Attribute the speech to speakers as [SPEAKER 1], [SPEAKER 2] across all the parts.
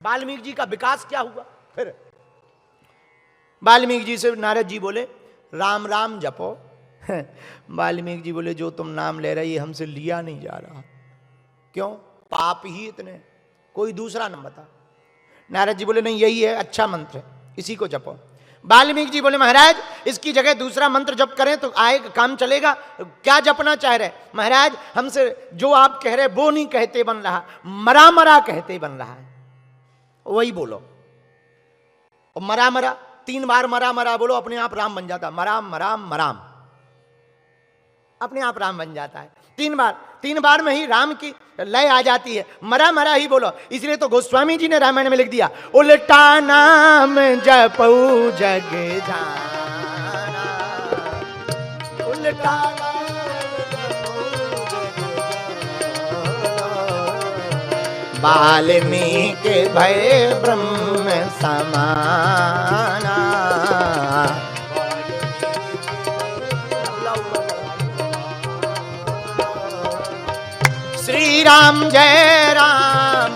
[SPEAKER 1] वाल्मीकि जी का विकास क्या हुआ? फिर वाल्मीकि जी से नारद जी बोले राम राम जपो। वाल्मीकि जी बोले जो तुम नाम ले रहे ये हमसे लिया नहीं जा रहा। क्यों? पाप ही इतने, कोई दूसरा नाम बता। नारद जी बोले नहीं यही है, अच्छा मंत्र है, इसी को जपो। वाल्मीकि जी बोले महाराज इसकी जगह दूसरा मंत्र जप करें तो आएगा, काम चलेगा, क्या जपना चाह रहे? महाराज हमसे जो आप कह रहे वो नहीं कहते बन रहा, मरा मरा कहते बन रहा है, वही बोलो। और मरा मरा 3 बार मरा मरा बोलो, अपने आप राम बन जाता। मराम मराम मराम, अपने आप राम बन जाता है। 3 बार में ही राम की लय आ जाती है। मरा मरा ही बोलो। इसलिए तो गोस्वामी जी ने रामायण में लिख दिया उल्टा नाम जपऊ जग जाना, उल्टा वाल्मीकि भय ब्रह्म समाना। श्री राम जय राम,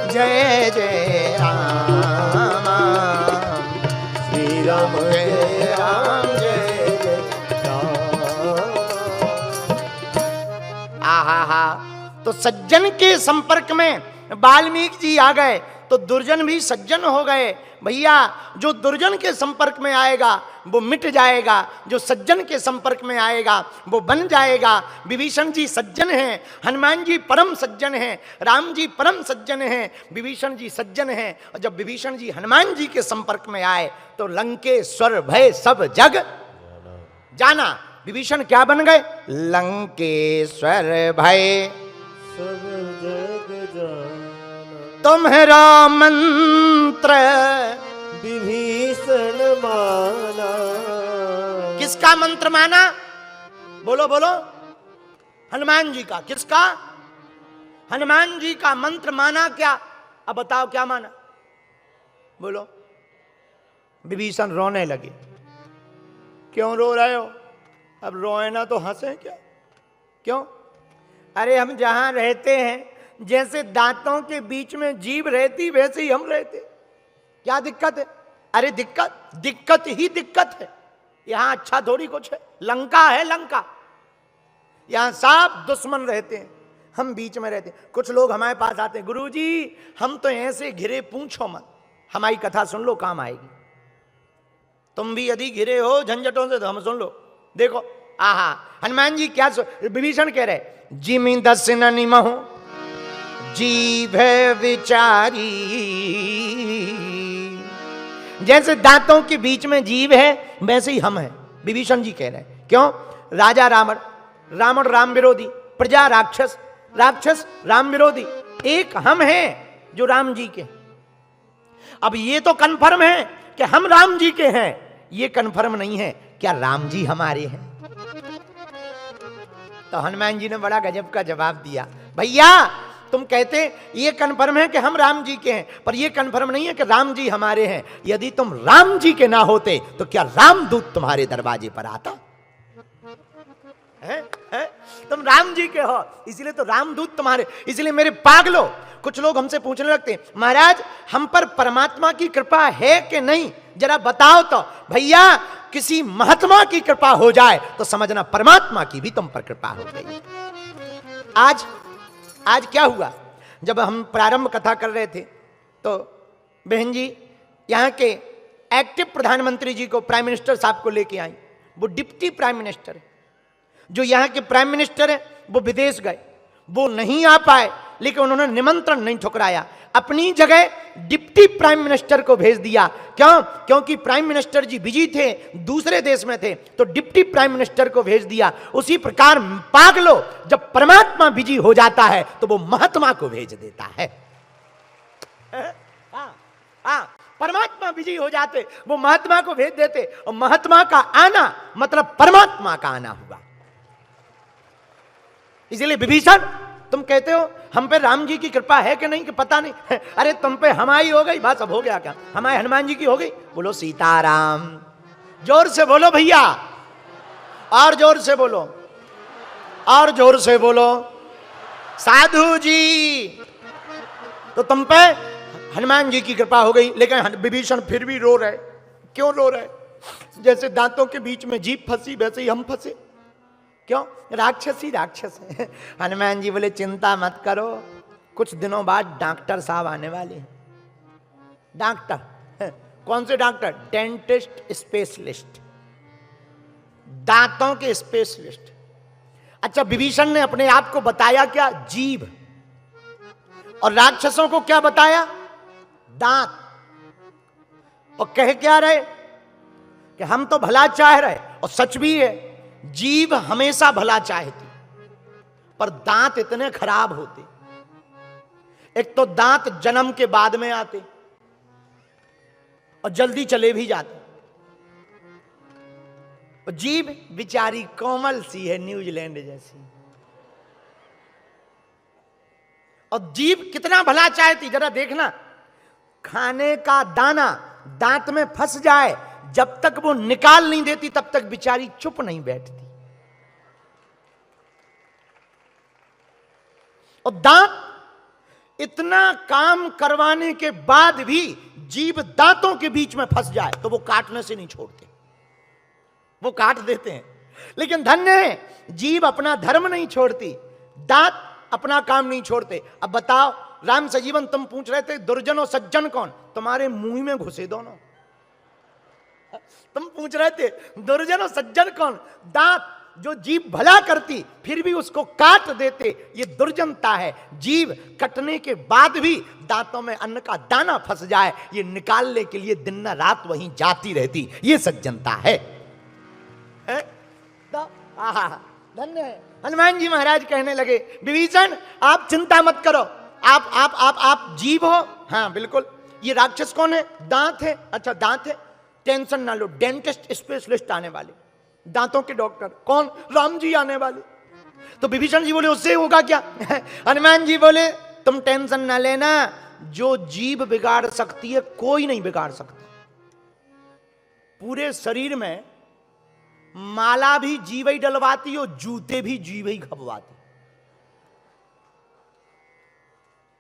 [SPEAKER 1] जय जय राम, श्री राम जय राम, जय जय राम। आहा हा, तो सज्जन के संपर्क में वाल्मीकि जी आ गए तो दुर्जन भी सज्जन हो गए। भैया जो दुर्जन के संपर्क में आएगा वो मिट जाएगा, जो सज्जन के संपर्क में आएगा वो बन जाएगा। विभीषण जी सज्जन हैं, हनुमान जी परम सज्जन हैं, राम जी परम सज्जन हैं, विभीषण जी सज्जन हैं। और जब विभीषण जी हनुमान जी के संपर्क में आए तो लंकेश्वर भय सब जग जाना। विभीषण क्या बन गए? लंकेश्वर भय सब जग जाना। तुम्हारा मंत्र विभीषण माना। किसका मंत्र माना? बोलो बोलो। हनुमान जी का। किसका? हनुमान जी का मंत्र माना। क्या? अब बताओ क्या माना? बोलो। विभीषण रोने लगे। क्यों रो रहे हो? अब रोए ना तो हंसे क्या? क्यों? अरे हम जहां रहते हैं जैसे दांतों के बीच में जीभ रहती वैसे ही हम रहते। क्या दिक्कत है? अरे दिक्कत ही दिक्कत है। यहां अच्छा थोड़ी कुछ है। लंका है लंका, यहां सब दुश्मन रहते हैं, हम बीच में रहते हैं। कुछ लोग हमारे पास आते हैं, गुरुजी हम तो ऐसे घिरे, पूछो मत, हमारी कथा सुन लो काम आएगी। तुम भी यदि घिरे हो झंझटों से तो हम सुन लो। देखो आहा, हनुमान जी क्या विभीषण कह रहे, जिमि दस न निमहु जीभ विचारी। जैसे दांतों के बीच में जीभ है वैसे ही हम हैं, विभीषण जी कह रहे हैं। क्यों? राजा रावण राम विरोधी, प्रजा राक्षस राम विरोधी, एक हम हैं जो राम जी के। अब ये तो कन्फर्म है कि हम राम जी के हैं, ये कन्फर्म नहीं है क्या राम जी हमारे हैं। तो हनुमान जी ने बड़ा गजब का जवाब दिया, भैया तुम कहते ये कन्फर्म है कि हम राम जी के हैं, पर ये कन्फर्म नहीं है कि राम जी हमारे हैं। यदि तुम राम जी के ना होते तो क्या रामदूत तुम्हारे दरवाजे पर आता? है? तुम राम जी के हो, इसलिए तो रामदूत तुम्हारे। इसलिए मेरे पागलो, कुछ लोग हमसे पूछने लगते हैं महाराज हम पर परमात्मा की कृपा है कि नहीं, जरा बताओ तो। भैया किसी महात्मा की कृपा हो जाए तो समझना परमात्मा की भी तुम पर कृपा हो गई। आज क्या हुआ, जब हम प्रारंभ कथा कर रहे थे तो बहन जी यहाँ के एक्टिव प्रधानमंत्री जी को, प्राइम मिनिस्टर साहब को लेके आई। वो डिप्टी प्राइम मिनिस्टर है, जो यहाँ के प्राइम मिनिस्टर है वो विदेश गए, वो नहीं आ पाए, लेकिन उन्होंने निमंत्रण नहीं ठुकराया, अपनी जगह डिप्टी प्राइम मिनिस्टर को भेज दिया। क्यों? क्योंकि प्राइम मिनिस्टर जी बिजी थे, दूसरे देश में थे, तो डिप्टी प्राइम मिनिस्टर को भेज दिया। उसी प्रकार पागलो, जब परमात्मा बिजी हो जाता है तो वो महात्मा को भेज देता है। परमात्मा बिजी हो जाते वो महात्मा को भेज देते, और महात्मा का आना मतलब परमात्मा का आना हुआ। इसलिए विभीषण तुम कहते हो हम पे राम जी की कृपा है कि नहीं कि पता नहीं। अरे तुम पे हमारी हो गई, बस अब हो गया क्या? हमारे हनुमान जी की हो गई। बोलो सीताराम, जोर से बोलो भैया, और जोर से बोलो, और जोर से बोलो। साधु जी तो तुम पे हनुमान जी की कृपा हो गई। लेकिन विभीषण फिर भी रो रहे। क्यों रो रहे? जैसे दांतों के बीच में जीभ फंसी वैसे ही हम फंसे। क्यों? राक्षस ही राक्षस है। हनुमान जी बोले चिंता मत करो, कुछ दिनों बाद डॉक्टर साहब आने वाले हैं। डॉक्टर? कौन से डॉक्टर? डेंटिस्ट स्पेशलिस्ट, दांतों के स्पेशलिस्ट। अच्छा, विभीषण ने अपने आप को बताया क्या? जीभ। और राक्षसों को क्या बताया? दांत। और कह क्या रहे कि हम तो भला चाह रहे, और सच भी है, जीभ हमेशा भला चाहती, पर दांत इतने खराब होते। एक तो दांत जन्म के बाद में आते और जल्दी चले भी जाते। और जीभ बेचारी कोमल सी है, न्यूजीलैंड जैसी। और जीभ कितना भला चाहती, जरा देखना। खाने का दाना दांत में फंस जाए, जब तक वो निकाल नहीं देती तब तक बेचारी चुप नहीं बैठती। और दांत इतना काम करवाने के बाद भी जीभ दांतों के बीच में फंस जाए तो वो काटने से नहीं छोड़ते, वो काट देते हैं। लेकिन धन्य है, जीभ अपना धर्म नहीं छोड़ती, दांत अपना काम नहीं छोड़ते। अब बताओ, राम सजीवन तुम पूछ रहे थे दुर्जन और सज्जन कौन? तुम्हारे मुंह में घुसे दोनों। तुम पूछ रहे थे दुर्जन और सज्जन कौन? दांत जो जीभ भला करती फिर भी उसको काट देते, ये दुर्जनता है। जीभ कटने के बाद भी दांतों में अन्न का दाना फंस जाए, ये निकालने के लिए दिन न रात वहीं जाती रहती, ये सज्जनता है। धन्य है। हनुमान जी महाराज कहने लगे, विभीषण आप चिंता मत करो, आप जीभ हो। हाँ बिल्कुल। ये राक्षस कौन है? दांत है। अच्छा दांत है, टेंशन ना लो, डेंटिस्ट स्पेशलिस्ट आने वाले, दांतों के डॉक्टर। कौन? राम जी आने वाले। तो विभीषण जी बोले उससे होगा क्या? हनुमान जी बोले तुम टेंशन ना लेना, जो जीभ बिगाड़ सकती है कोई नहीं बिगाड़ सकता। पूरे शरीर में माला भी जीव ही डलवाती और जूते भी जीव ही खपवाती।